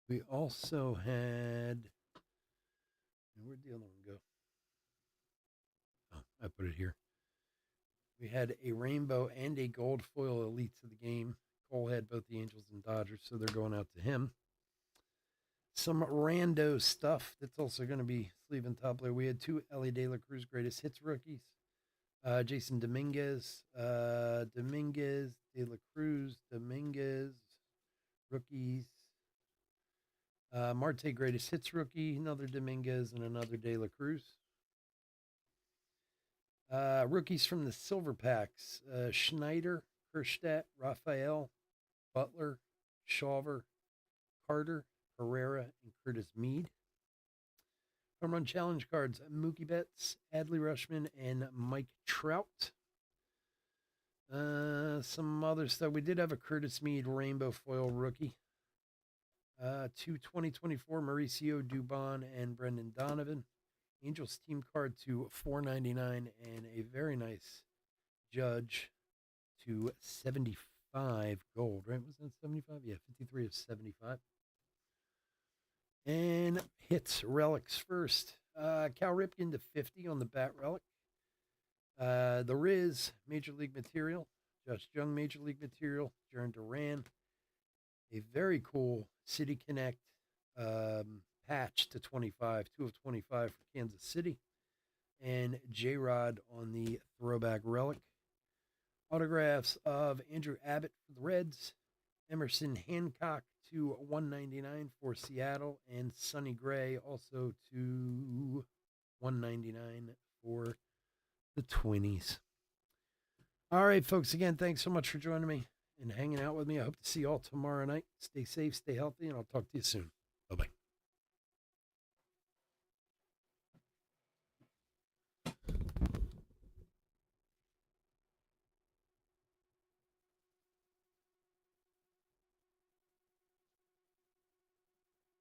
We also had, where'd the other one go? Oh, I put it here. We had a rainbow and a gold foil elites of the game. Cole had both the Angels and Dodgers, so they're going out to him. Some rando stuff that's also going to be sleeve and top layer. We had 2 Elly De La Cruz greatest hits rookies. Jason Dominguez, De La Cruz, Dominguez, rookies. Marte greatest hits rookie, another Dominguez, and another De La Cruz. Rookies from the silver packs: Schneider, Kerstadt, Raphael, Butler, Shawver, Carter, Herrera, and Curtis Mead. Home run challenge cards: Mookie Betts, Adley Rutschman, and Mike Trout. Some other stuff. We did have a Curtis Mead rainbow foil rookie. 2 2024 Mauricio Dubon and Brendan Donovan. Angels team card to $4.99 and a very nice Judge to 75 gold, right? Was that 75? Yeah, 53 of 75. And hits relics first. Cal Ripken to 50 on the bat relic. The Riz Major League Material. Josh Jung Major League Material. Jaron Duran. A very cool City Connect patch to 25. 2 of 25 for Kansas City. And J-Rod on the throwback relic. Autographs of Andrew Abbott for the Reds. Emerson Hancock to 199 for Seattle, and Sonny Gray also to 199 for the Twinnies. All right, folks, again, thanks so much for joining me and hanging out with me. I hope to see you all tomorrow night. Stay safe, stay healthy, and I'll talk to you soon.